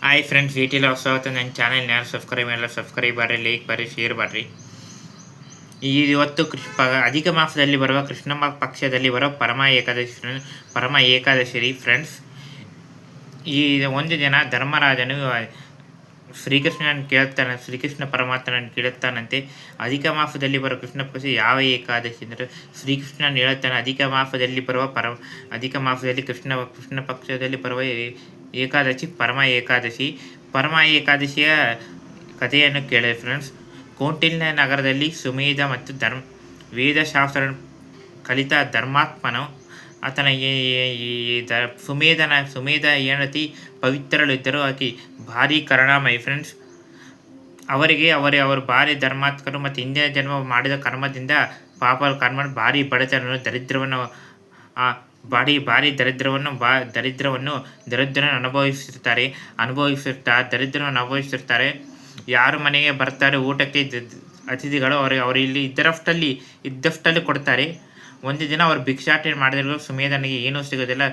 Hi friends, V T logs ಅವತ್ತು ನನ್ನ ಚಾನಲ್ನ ಯಾರು ಸಬ್ಸ್ಕ್ರೈಬ್ ಮಾಡಿಲ್ಲ, ಸಬ್ಸ್ಕ್ರೈಬ್ ಮಾಡಿರಿ, ಲೈಕ್ ಮಾಡಿರಿ, ಶೇರ್ ಮಾಡಿರಿ. ಇವತ್ತು ಅಧಿಕ ಮಾಸದಲ್ಲಿ ಬರುವ ಕೃಷ್ಣ ಪಕ್ಷದಲ್ಲಿ ಬರುವ ಪರಮ ಏಕಾದಶಿ ರೀ ಫ್ರೆಂಡ್ಸ್. ಈ ಒಂದು ದಿನ ಧರ್ಮರಾಜನು ಶ್ರೀಕೃಷ್ಣ ಪರಮಾತ್ಮನನ್ನು ಕೇಳುತ್ತಾನಂತೆ. ಅಧಿಕ ಮಾಸದಲ್ಲಿ ಬರುವ ಕೃಷ್ಣ ಪಕ್ಷ ಯಾವ ಏಕಾದಶಿ ಅಂದರೆ ಶ್ರೀಕೃಷ್ಣನ ಹೇಳುತ್ತಾನೆ. ಅಧಿಕ ಮಾಸದಲ್ಲಿ ಕೃಷ್ಣ ಪಕ್ಷದಲ್ಲಿ ಬರುವ ಏಕಾದಶಿ ಪರಮ ಏಕಾದಶಿಯ ಕಥೆಯನ್ನು ಕೇಳಿದೆ ಫ್ರೆಂಡ್ಸ್. ಕೌಂಡಿಲ್ಯ ನಗರದಲ್ಲಿ ಸುಮೇಧ ಮತ್ತು ವೇದಶಾಸ್ತ್ರ ಕಲಿತ ಧರ್ಮಾತ್ಮನು ಆತನ ಸುಮೇಧ ಹೆಂಡತಿ ಪವಿತ್ರಳಿದ್ದರು. ಆಕೆ ಭಾರಿ ಕರುಣಾಮಯಿ ಫ್ರೆಂಡ್ಸ್. ಅವರು ಭಾರಿ ಧರ್ಮಾತ್ಮರು ಮತ್ತು ಹಿಂದಿನ ಜನ್ಮ ಮಾಡಿದ ಕರ್ಮದಿಂದ ಕರ್ಮ ಭಾರಿ ದರಿದ್ರವನ್ನು ಅನುಭವಿಸಿರ್ತಾರೆ. ಯಾರು ಮನೆಗೆ ಬರ್ತಾರೆ ಊಟಕ್ಕೆ ಅತಿಥಿಗಳು ಅವರು ಇಲ್ಲಿ ಇದ್ದಷ್ಟಲ್ಲಿ ಕೊಡ್ತಾರೆ. ಒಂದು ದಿನ ಅವರು ಭಿಕ್ಷಾಟನೆ ಮಾಡಿದ್ರು. ಸುಮೇಧನಿಗೆ ಏನೂ ಸಿಗೋದಿಲ್ಲ.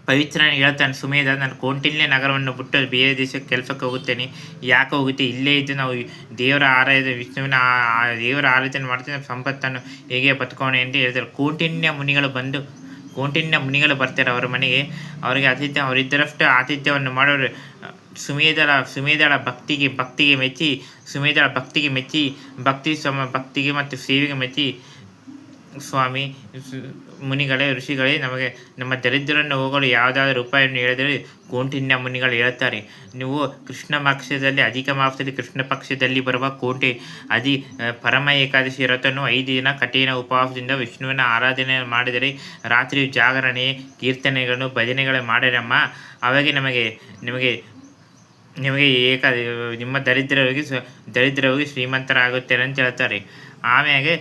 ಪವಿತ್ರನಿಗೆ ಹೇಳ್ತಾನೆ, ಸುಮೇಧ, ನಾನು ಕೌಂಡಿಲ್ಯ ನಗರವನ್ನು ಬಿಟ್ಟು ಬೇರೆ ದೇಶಕ್ಕೆ ಕೆಲಸಕ್ಕೆ ಹೋಗುತ್ತೇನೆ. ಯಾಕೆ ಹೋಗುತ್ತೆ? ಇಲ್ಲೇ ಇದ್ದು ನಾವು ದೇವರ ಆರಾಧನೆ ಮಾಡ್ತೀನಿ, ಸಂಪತ್ತನ್ನು ಹೇಗೆ ಬದುಕೋಣ ಅಂತ ಹೇಳ್ತಾರೆ. ಕೌಂಡಿನ್ಯ ಮುನಿಗಳು ಬರ್ತಾರೆ ಅವರ ಮನೆಗೆ. ಅವರಿಗೆ ಅವರಿದ್ದರಷ್ಟು ಆತಿಥ್ಯವನ್ನು ಮಾಡೋರು. ಸುಮೇಧಳ ಭಕ್ತಿಗೆ ಮೆಚ್ಚಿ ಭಕ್ತಿಗೆ ಮತ್ತು ಸೇವೆಗೆ ಮೆಚ್ಚಿ, ಸ್ವಾಮಿ, ಮುನಿಗಳೇ, ಋಷಿಗಳೇ, ನಮ್ಮ ದರಿದ್ರನ್ನು ಹೋಗಲು ಯಾವುದಾದ್ರೂ ಉಪಾಯವನ್ನು ಹೇಳಿದರೆ ಕೌಂಡಿನ್ಯ ಮುನಿಗಳು ಹೇಳ್ತಾರೆ, ನೀವು ಅಧಿಕ ಮಾಸದಲ್ಲಿ ಕೃಷ್ಣ ಪಕ್ಷದಲ್ಲಿ ಬರುವ ಪರಮ ಏಕಾದಶಿ ವ್ರತವನ್ನು 5 ದಿನ ಕಠಿಣ ಉಪವಾಸದಿಂದ ವಿಷ್ಣುವಿನ ಆರಾಧನೆ ಮಾಡಿದರೆ, ರಾತ್ರಿ ಜಾಗರಣೆ, ಕೀರ್ತನೆಗಳನ್ನು, ಭಜನೆಗಳು ಮಾಡಿರಮ್ಮ. ಅವಾಗೆ ನಿಮಗೆ ನಿಮ್ಮ ದರಿದ್ರ ಹೋಗಿ ಶ್ರೀಮಂತರಾಗುತ್ತೇನೆ ಅಂತ ಹೇಳ್ತಾರೆ. ಆಮೇಲೆ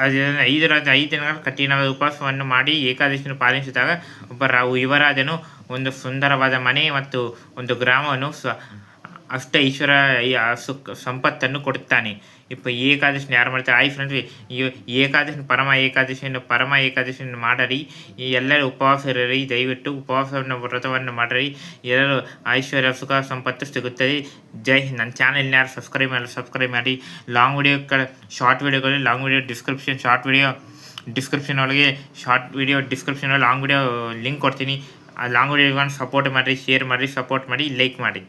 5 ದಿನಗಳ ಕಠಿಣವಾದ ಉಪವಾಸವನ್ನು ಮಾಡಿ ಏಕಾದಶಿಯನ್ನು ಪಾಲಿಸಿದಾಗ ಯುವರಾಜನು ಒಂದು ಸುಂದರವಾದ ಮನೆ ಮತ್ತು ಒಂದು ಗ್ರಾಮವನ್ನು ಅಷ್ಟ ಸಂಪತ್ತನ್ನು ಕೊಡುತ್ತಾನೆ. ಏಕಾದಶಿನ ಯಾರು ಮಾಡ್ತಾರೆ? ಆಯ್ ಫ್ರೆಂಡ್ಸ್, ಪರಮ ಏಕಾದಶಿಯನ್ನು ಮಾಡರಿ. ಎಲ್ಲರೂ ಉಪವಾಸ ಇರರಿ. ದಯವಿಟ್ಟು ವ್ರತವನ್ನು ಮಾಡಿರಿ. ಎಲ್ಲರೂ ಐಶ್ವರ್ಯ, ಸುಖ, ಸಂಪತ್ತು ಸಿಗುತ್ತದೆ. ಜೈ ಹಿಂದ್. ನನ್ನ ಚಾನಲ್ನ ಯಾರು ಸಬ್ಸ್ಕ್ರೈಬ್ ಮಾಡಿ. ಶಾರ್ಟ್ ವಿಡಿಯೋಗಳು, ಲಾಂಗ್ ವಿಡಿಯೋ ಡಿಸ್ಕ್ರಿಪ್ಷನ್ ಒಳಗೆ ಲಾಂಗ್ ವಿಡಿಯೋ ಲಿಂಕ್ ಕೊಡ್ತೀನಿ. ಆ ಲಾಂಗ್ ವಿಡಿಯೋಗಳನ್ನು ಸಪೋರ್ಟ್ ಮಾಡಿರಿ, ಶೇರ್ ಮಾಡಿರಿ, ಸಪೋರ್ಟ್ ಮಾಡಿ, ಲೈಕ್ ಮಾಡಿ.